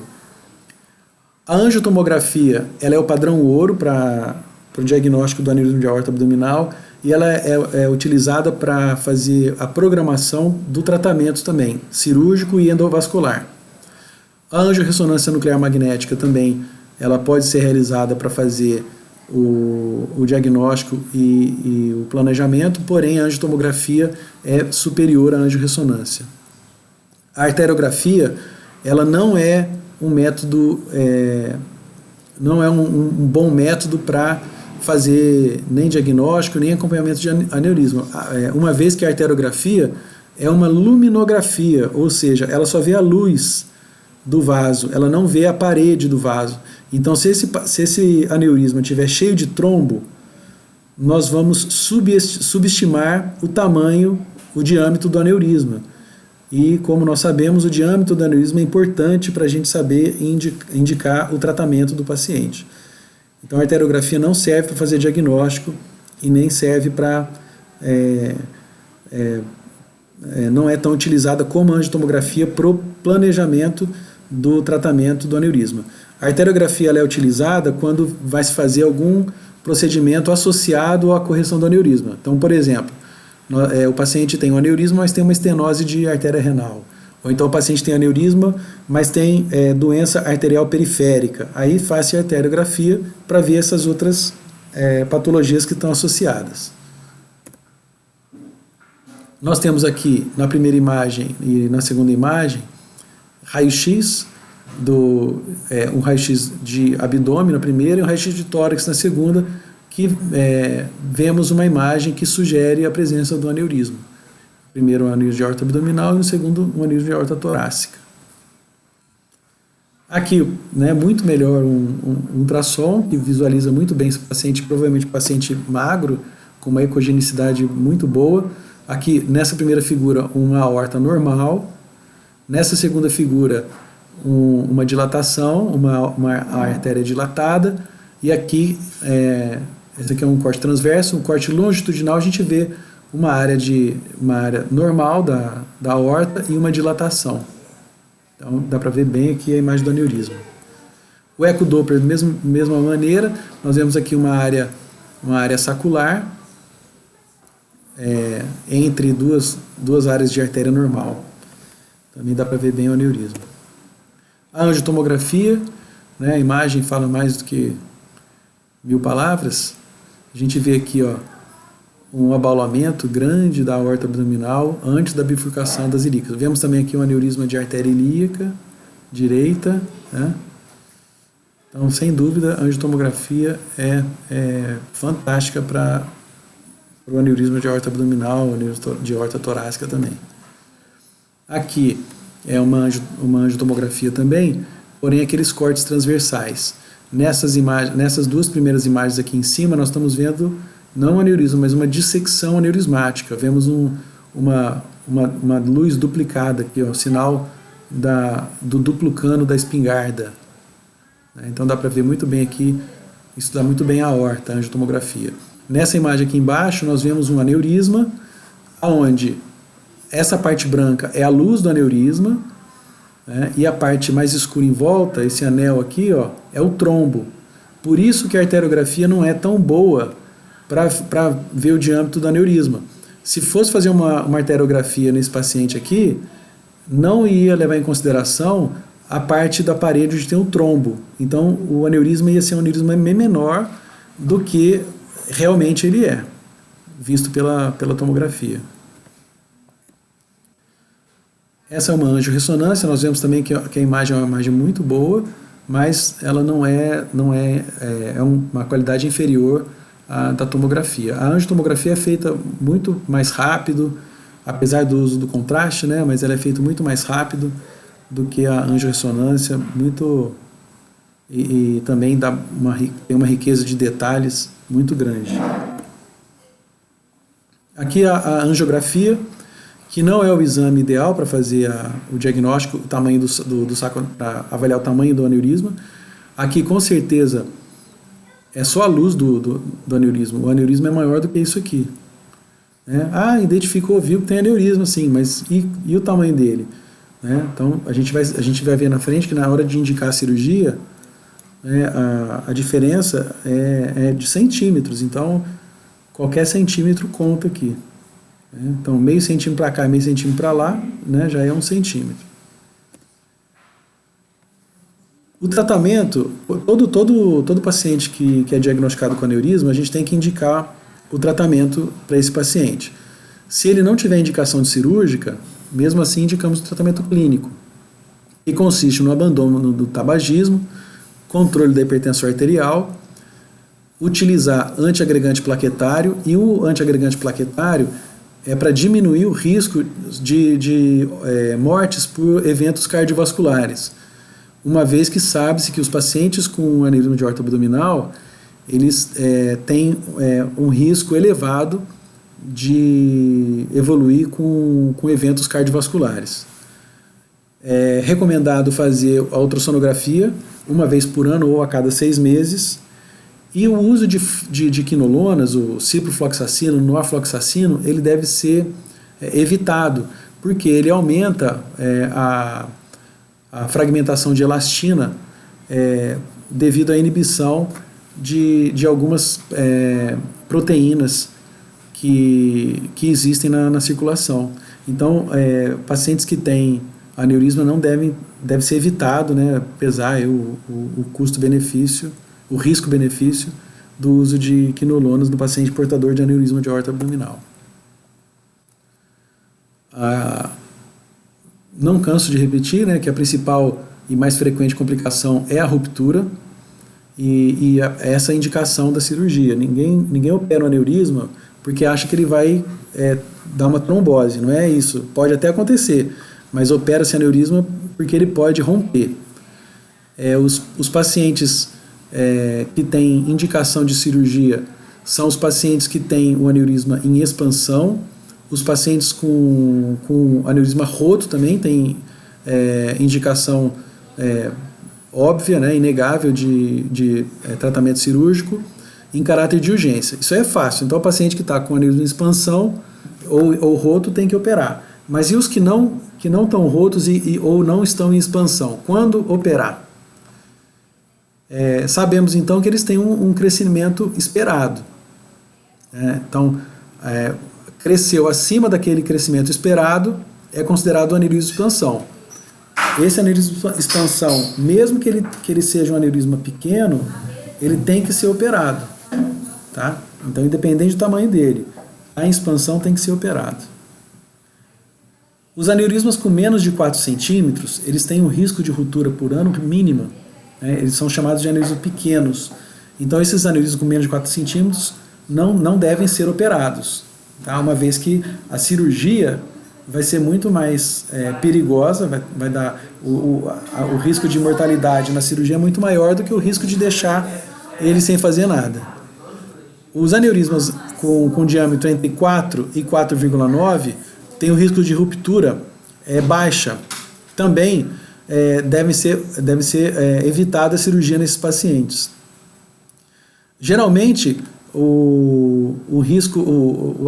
A angiotomografia, ela é o padrão ouro para o diagnóstico do aneurisma de aorta abdominal, e ela é utilizada para fazer a programação do tratamento também, cirúrgico e endovascular. A angiorressonância nuclear magnética também, ela pode ser realizada para fazer o diagnóstico e o planejamento, porém a angiotomografia é superior à angiorressonância. A arteriografia, ela não é um método, não é um bom método para fazer nem diagnóstico, nem acompanhamento de aneurisma, uma vez que a arteriografia é uma luminografia, ou seja, ela só vê a luz do vaso, ela não vê a parede do vaso. Então, se esse aneurisma estiver cheio de trombo, nós vamos subestimar o tamanho, o diâmetro do aneurisma. E, como nós sabemos, o diâmetro do aneurisma é importante para a gente saber indicar o tratamento do paciente. Então, a arteriografia não serve para fazer diagnóstico e nem serve para... não é tão utilizada como a angiotomografia para o planejamento do tratamento do aneurisma. A arteriografia ela é utilizada quando vai se fazer algum procedimento associado à correção do aneurisma. Então, por exemplo, o paciente tem um aneurisma, mas tem uma estenose de artéria renal. Ou então o paciente tem aneurisma, mas tem doença arterial periférica. Aí faz-se a arteriografia para ver essas outras patologias que estão associadas. Nós temos aqui na primeira imagem e na segunda imagem raio-x, um raio-x de abdômen na primeira e um raio-x de tórax na segunda, que vemos uma imagem que sugere a presença do aneurisma. Primeiro, um aneurisma de aorta abdominal e no segundo, um aneurisma de aorta torácica. Aqui, muito melhor um ultrassom, que visualiza muito bem esse paciente, provavelmente paciente magro, com uma ecogenicidade muito boa. Aqui, nessa primeira figura, uma aorta normal. Nessa segunda figura, uma dilatação, uma artéria dilatada. E aqui, esse aqui é um corte transverso, um corte longitudinal, a gente vê uma área normal da aorta e uma dilatação. Então, dá para ver bem aqui a imagem do aneurisma. O ecodoppler, da mesma maneira, nós vemos aqui uma área sacular, entre duas áreas de artéria normal. Também dá para ver bem o aneurisma. A angiotomografia, a imagem fala mais do que 1000 palavras. A gente vê aqui um abaulamento grande da aorta abdominal antes da bifurcação das ilíacas. Vemos também aqui um aneurisma de artéria ilíaca direita. Então, sem dúvida, a angiotomografia é fantástica para o aneurisma de aorta abdominal, aneurisma de aorta torácica também. Aqui é uma angiotomografia também, porém aqueles cortes transversais. Nessas duas primeiras imagens aqui em cima, nós estamos vendo não um aneurisma, mas uma dissecção aneurismática. Vemos uma luz duplicada aqui, o sinal do duplo cano da espingarda. Então dá para ver muito bem aqui, isso dá muito bem a aorta, a angiotomografia. Nessa imagem aqui embaixo, nós vemos um aneurisma, onde essa parte branca é a luz do aneurisma, e a parte mais escura em volta, esse anel aqui, é o trombo. Por isso que a arteriografia não é tão boa para ver o diâmetro do aneurisma. Se fosse fazer uma arteriografia nesse paciente aqui, não ia levar em consideração a parte da parede onde tem o trombo. Então, o aneurisma ia ser um aneurisma menor do que realmente ele é, visto pela tomografia. Essa é uma angiorressonância, nós vemos também que a imagem é uma imagem muito boa, mas ela não é uma qualidade inferior à da tomografia. A angiotomografia é feita muito mais rápido, apesar do uso do contraste, mas ela é feita muito mais rápido do que a angiorressonância, e também tem uma riqueza de detalhes muito grande. Aqui a angiografia, que não é o exame ideal para fazer o diagnóstico, o tamanho do saco, para avaliar o tamanho do aneurisma. Aqui, com certeza, é só a luz do aneurisma. O aneurisma é maior do que isso aqui. Né? Ah, identificou, viu que tem aneurisma, sim, mas e o tamanho dele? Né? Então, a gente vai ver na frente que na hora de indicar a cirurgia, né, a diferença é de centímetros. Então, qualquer centímetro conta aqui. Né? Então, meio centímetro para cá, meio centímetro para lá, né, já é 1 centímetro. O tratamento, todo paciente que é diagnosticado com aneurisma, a gente tem que indicar o tratamento para esse paciente. Se ele não tiver indicação de cirúrgica, mesmo assim indicamos o tratamento clínico, que consiste no abandono do tabagismo, controle da hipertensão arterial, utilizar antiagregante plaquetário, e o antiagregante plaquetário é para diminuir o risco de mortes por eventos cardiovasculares, uma vez que sabe-se que os pacientes com aneurisma de aorta abdominal, eles têm um risco elevado de evoluir com eventos cardiovasculares. É recomendado fazer a ultrassonografia uma vez por ano ou a cada 6 meses, e o uso de quinolonas, o ciprofloxacino, o norfloxacino, ele deve ser evitado, porque ele aumenta a fragmentação de elastina devido à inibição de algumas proteínas que existem na circulação. Então, pacientes que têm aneurisma não deve ser evitado, né, pesar o custo-benefício, o risco-benefício do uso de quinolonas no paciente portador de aneurisma de aorta abdominal. Não canso de repetir, né, que a principal e mais frequente complicação é a ruptura e essa indicação da cirurgia. Ninguém opera o aneurisma porque acha que ele vai dar uma trombose, não é isso. Pode até acontecer, mas opera-se aneurisma porque ele pode romper. Os pacientes que têm indicação de cirurgia são os pacientes que têm o aneurisma em expansão. Os pacientes com aneurisma roto também têm indicação óbvia, né, inegável de tratamento cirúrgico em caráter de urgência. Isso é fácil. Então, o paciente que está com aneurisma em expansão ou roto tem que operar. Mas e os que não estão rotos ou não estão em expansão? Quando operar? Sabemos então que eles têm um crescimento esperado. Então, cresceu acima daquele crescimento esperado, é considerado aneurisma de expansão. Esse aneurisma de expansão, mesmo que ele seja um aneurisma pequeno, ele tem que ser operado. Tá? Então, independente do tamanho dele, a expansão tem que ser operado. Os aneurismas com menos de 4 centímetros, eles têm um risco de ruptura por ano mínima. Eles são chamados de aneurismas pequenos. Então, esses aneurismas com menos de 4 centímetros não devem ser operados, tá? Uma vez que a cirurgia vai ser muito mais perigosa, vai dar o risco de mortalidade na cirurgia é muito maior do que o risco de deixar ele sem fazer nada. Os aneurismas com diâmetro entre 4 e 4,9 têm o risco de ruptura baixa. Também deve ser evitada a cirurgia nesses pacientes. Geralmente,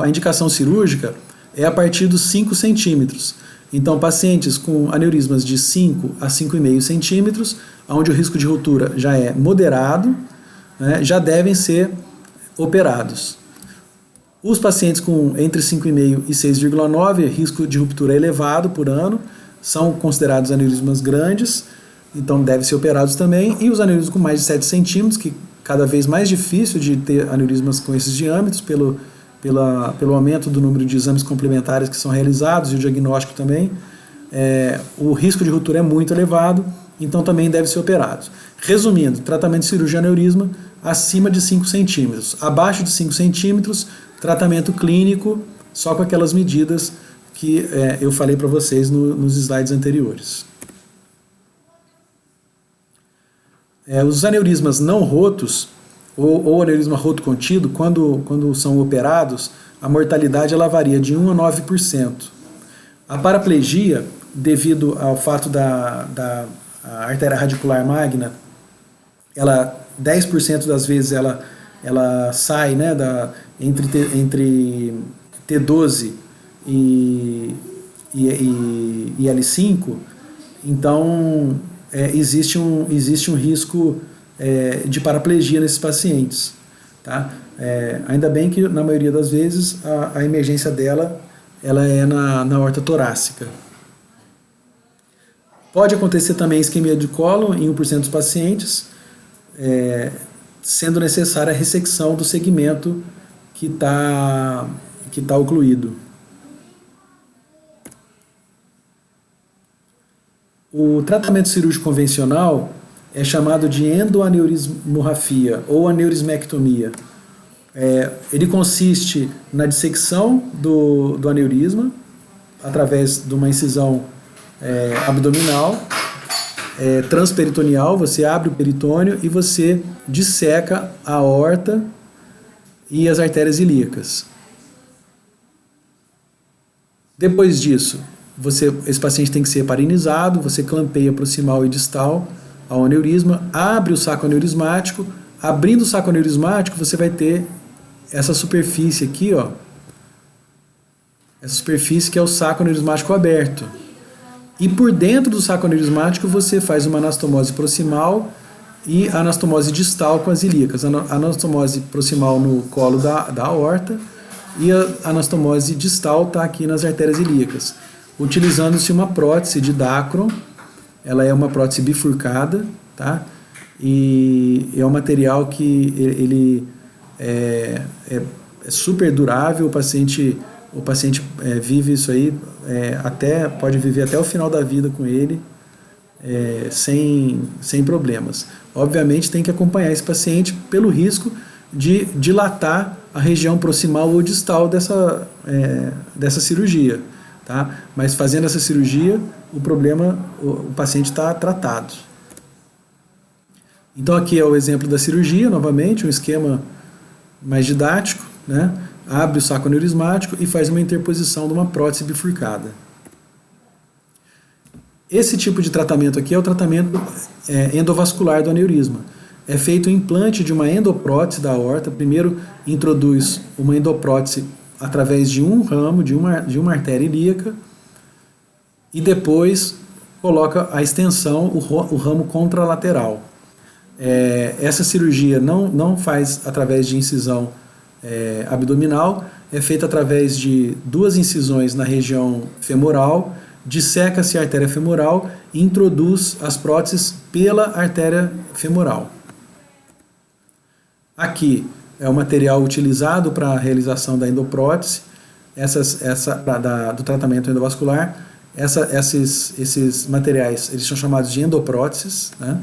a indicação cirúrgica é a partir dos 5 centímetros. Então, pacientes com aneurismas de 5 a 5,5 centímetros, onde o risco de ruptura já é moderado, né, já devem ser operados. Os pacientes com entre 5,5 e 6,9, risco de ruptura elevado por ano, são considerados aneurismas grandes, então devem ser operados também. E os aneurismas com mais de 7 centímetros, que cada vez mais difícil de ter aneurismas com esses diâmetros, pelo aumento do número de exames complementares que são realizados e o diagnóstico também, o risco de ruptura é muito elevado, então também deve ser operado. Resumindo, tratamento de cirurgia de aneurisma acima de 5 centímetros. Abaixo de 5 centímetros, tratamento clínico, só com aquelas medidas que eu falei para vocês nos slides anteriores. Os aneurismas não rotos, ou aneurisma roto contido, quando são operados, a mortalidade ela varia de 1 a 9%. A paraplegia, devido ao fato da artéria radicular magna, 10% das vezes ela sai, né, entre T12 e L5, então existe um risco de paraplegia nesses pacientes. Tá? Ainda bem que, na maioria das vezes, a emergência dela ela é na aorta torácica. Pode acontecer também isquemia de colo em 1% dos pacientes, sendo necessária a ressecção do segmento que tá ocluído. O tratamento cirúrgico convencional é chamado de endoaneurismografia ou aneurismectomia. Ele consiste na dissecção do aneurisma através de uma incisão abdominal, transperitoneal. Você abre o peritônio e você disseca a aorta e as artérias ilíacas. Depois disso, esse paciente tem que ser heparinizado, você clampeia proximal e distal ao aneurisma, abre o saco aneurismático. Abrindo o saco aneurismático, você vai ter essa superfície aqui, ó, essa superfície que é o saco aneurismático aberto. E por dentro do saco aneurismático você faz uma anastomose proximal e anastomose distal com as ilíacas. A anastomose proximal no colo da aorta e a anastomose distal está aqui nas artérias ilíacas, utilizando-se uma prótese de Dacron. Ela é uma prótese bifurcada, tá? E é um material que ele é super durável. O paciente vive isso aí, pode viver até o final da vida com ele, sem problemas. Obviamente tem que acompanhar esse paciente pelo risco de dilatar a região proximal ou distal dessa cirurgia. Tá? Mas fazendo essa cirurgia, o paciente está tratado. Então aqui é o exemplo da cirurgia, novamente, um esquema mais didático, né? Abre o saco aneurismático e faz uma interposição de uma prótese bifurcada. Esse tipo de tratamento aqui é o tratamento endovascular do aneurisma. É feito o implante de uma endoprótese da aorta. Primeiro introduz uma endoprótese através de um ramo, de uma artéria ilíaca, e depois coloca a extensão, o ramo contralateral. Essa cirurgia não faz através de incisão abdominal, é feita através de 2 incisões na região femoral, disseca-se a artéria femoral e introduz as próteses pela artéria femoral. Aqui é o material utilizado para a realização da endoprótese, do tratamento endovascular. Esses materiais, eles são chamados de endopróteses, né?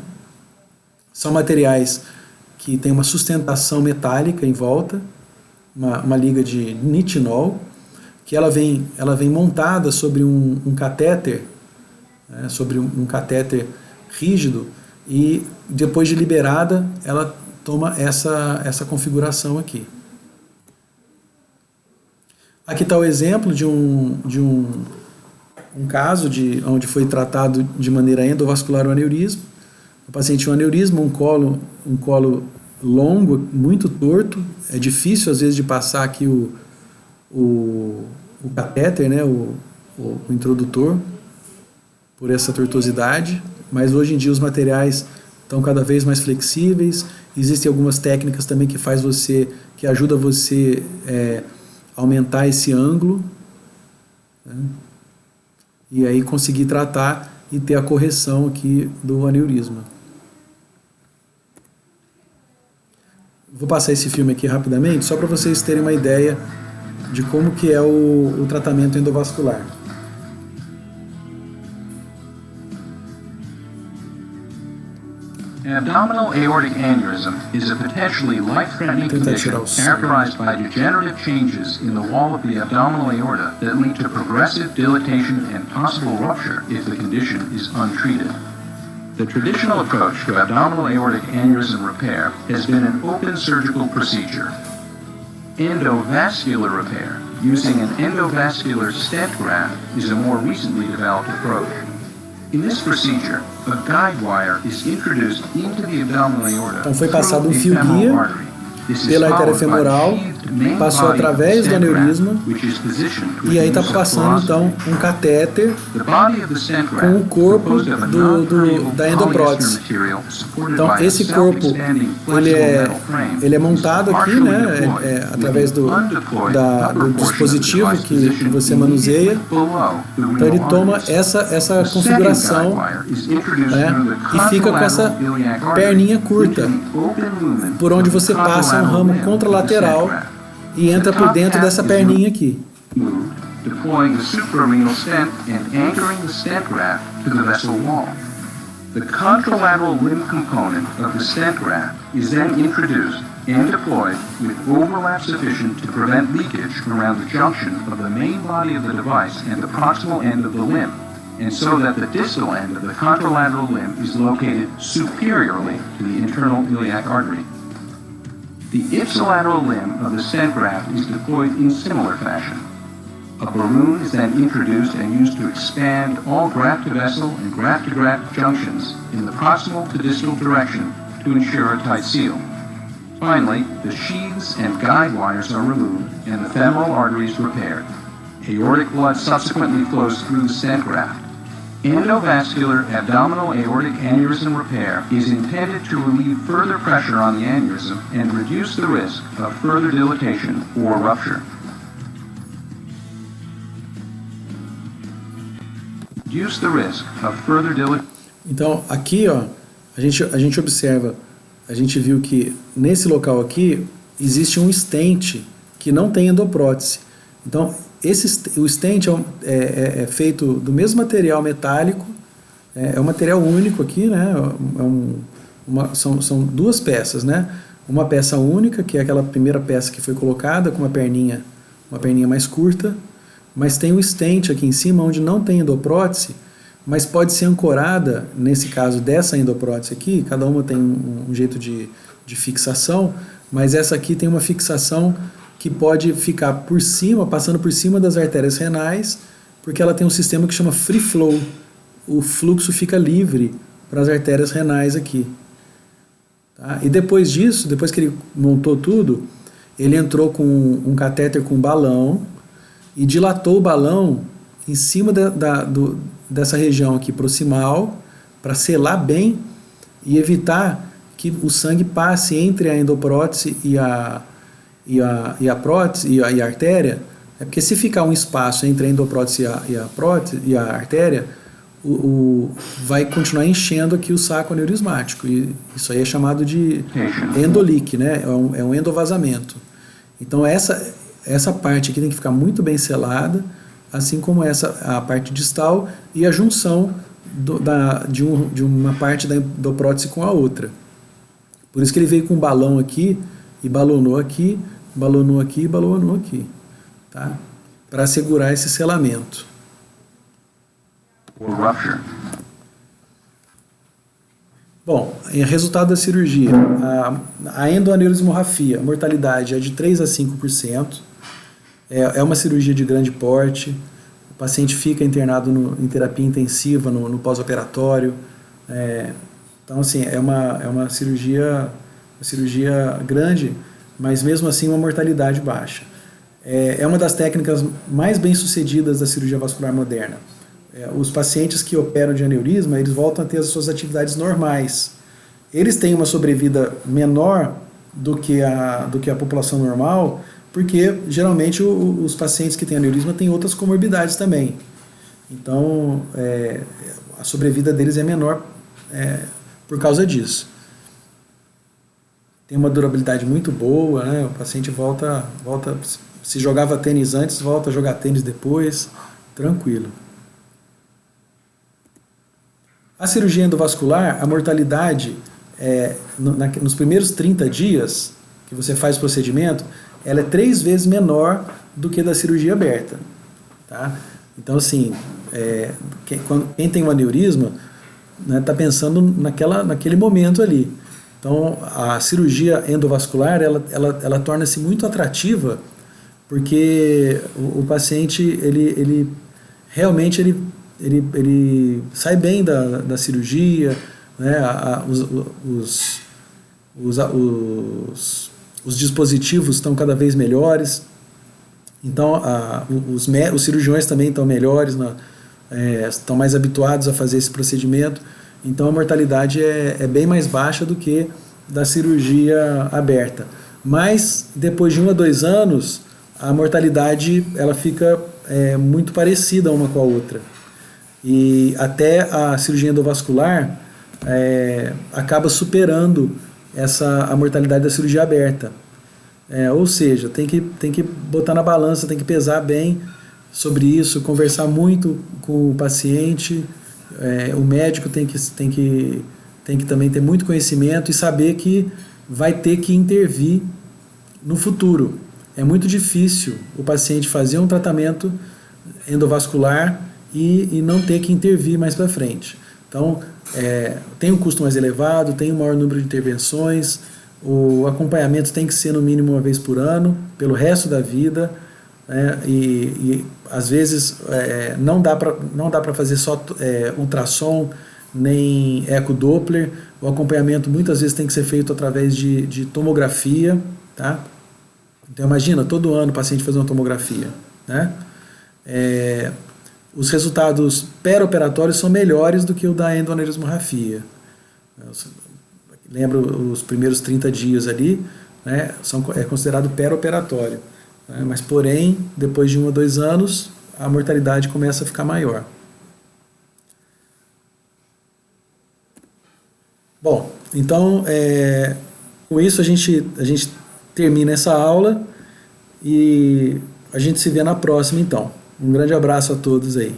São materiais que têm uma sustentação metálica em volta, uma liga de nitinol, que ela vem montada sobre um catéter, né, sobre um catéter rígido, e depois de liberada, ela toma essa configuração aqui. Aqui está o exemplo de um caso onde foi tratado de maneira endovascular o aneurisma. O paciente tinha um aneurisma, um colo longo, muito torto. É difícil às vezes de passar aqui o catéter, né, o introdutor, por essa tortuosidade, mas hoje em dia os materiais estão cada vez mais flexíveis. Existem algumas técnicas também que ajudam você a aumentar esse ângulo, né, e aí conseguir tratar e ter a correção aqui do aneurisma. Vou passar esse filme aqui rapidamente, só para vocês terem uma ideia de como que é o tratamento endovascular. Abdominal aortic aneurysm is a potentially life-threatening condition characterized by degenerative changes in the wall of the abdominal aorta that lead to progressive dilatation and possible rupture if the condition is untreated. The traditional approach to abdominal aortic aneurysm repair has been an open surgical procedure. Endovascular repair, using an endovascular stent graft, is a more recently developed approach. In this procedure, a guide wire is introduced into the abdominal aorta. Então foi passado um fio guia pela artéria femoral passou através do aneurisma e aí está passando então um catéter com o corpo da endoprótese. Então esse corpo ele é montado aqui, né, através do dispositivo que você manuseia. Então ele toma essa configuração, né, e fica com essa perninha curta, por onde você passa um ramo contralateral e entra por dentro dessa perninha aqui. Deploying the suprarenal stent and anchoring the stent graft to the vessel wall. The contralateral limb component of the stent graft is then introduced and deployed with overlap sufficient to prevent leakage around the junction of the main body of the device and the proximal end of the limb, and so that the distal end of the contralateral limb is located superiorly to the internal iliac artery. The ipsilateral limb of the stent graft is deployed in similar fashion. A balloon is then introduced and used to expand all graft-to-vessel and graft-to-graft junctions in the proximal to distal direction to ensure a tight seal. Finally, the sheaths and guide wires are removed and the femoral arteries repaired. Aortic blood subsequently flows through the stent graft. Endovascular abdominal aortic aneurysm repair is intended to relieve further pressure on the aneurysm and reduce the risk of further dilatation or rupture. Reduce the risk of further dilatation. Então aqui, ó, a gente observa, a gente viu que nesse local aqui existe um stent que não tem endoprótese. Então o stent é feito do mesmo material metálico, é um material único aqui, né? São duas peças, né? Uma peça única, que é aquela primeira peça que foi colocada com uma perninha mais curta, mas tem o stent aqui em cima onde não tem endoprótese, mas pode ser ancorada, nesse caso dessa endoprótese aqui, cada uma tem um jeito de fixação, mas essa aqui tem uma fixação que pode ficar por cima, passando por cima das artérias renais, porque ela tem um sistema que chama free flow. O fluxo fica livre para as artérias renais aqui. Tá? E depois disso, depois que ele montou tudo, ele entrou com um catéter com balão e dilatou o balão em cima dessa região aqui proximal, para selar bem e evitar que o sangue passe entre a endoprótese e a prótese e a artéria. É porque se ficar um espaço entre a endoprótese e a artéria, vai continuar enchendo aqui o saco aneurismático, e isso aí é chamado de endoleak, né? É um endovazamento. Então essa parte aqui tem que ficar muito bem selada, assim como a parte distal e a junção de uma parte da endoprótese com a outra. Por isso que ele veio com um balão aqui e balonou aqui, balonou aqui e balonou aqui, tá? Para assegurar esse selamento. Bom, resultado da cirurgia, a endoaneurismorrafia, a mortalidade é de 3 a 5%, é uma cirurgia de grande porte, o paciente fica internado em terapia intensiva no pós-operatório, então assim, é uma cirurgia grande, mas mesmo assim uma mortalidade baixa. É uma das técnicas mais bem sucedidas da cirurgia vascular moderna. Os pacientes que operam de aneurisma, eles voltam a ter as suas atividades normais. Eles têm uma sobrevida menor do que a população normal, porque geralmente os pacientes que têm aneurisma têm outras comorbidades também. Então a sobrevida deles é menor por causa disso. Tem uma durabilidade muito boa, né? O paciente volta, se jogava tênis antes, volta a jogar tênis depois, tranquilo. A cirurgia endovascular, a mortalidade, nos primeiros 30 dias que você faz o procedimento, ela é 3 vezes menor do que da cirurgia aberta. Tá? Então, assim, quem tem um aneurisma, né, tá pensando naquele momento ali. Então, a cirurgia endovascular, ela torna-se muito atrativa, porque o paciente, ele realmente ele sai bem da cirurgia, né? os dispositivos estão cada vez melhores, então os cirurgiões também estão melhores, estão mais habituados a fazer esse procedimento, então a mortalidade é bem mais baixa do que da cirurgia aberta. Mas depois de 1 a 2 anos, a mortalidade ela fica muito parecida uma com a outra. E até a cirurgia endovascular acaba superando a mortalidade da cirurgia aberta. Ou seja, tem que botar na balança, tem que pesar bem sobre isso, conversar muito com o paciente, o médico tem que também ter muito conhecimento e saber que vai ter que intervir no futuro. É muito difícil o paciente fazer um tratamento endovascular e não ter que intervir mais para frente. Então, tem um custo mais elevado, tem um maior número de intervenções, o acompanhamento tem que ser no mínimo 1 vez por ano, pelo resto da vida, né? E às vezes não dá para fazer só ultrassom, nem ecodoppler. O acompanhamento muitas vezes tem que ser feito através de tomografia, tá? Então imagina, todo ano o paciente fazer uma tomografia, né? Os resultados pré-operatórios são melhores do que o da endoaneurysmografia. Lembra os primeiros 30 dias ali, né? É considerado pré-operatório, né? Mas porém, depois de 1 a 2 anos, a mortalidade começa a ficar maior. Bom, então com isso a gente termina essa aula e a gente se vê na próxima então. Um grande abraço a todos aí.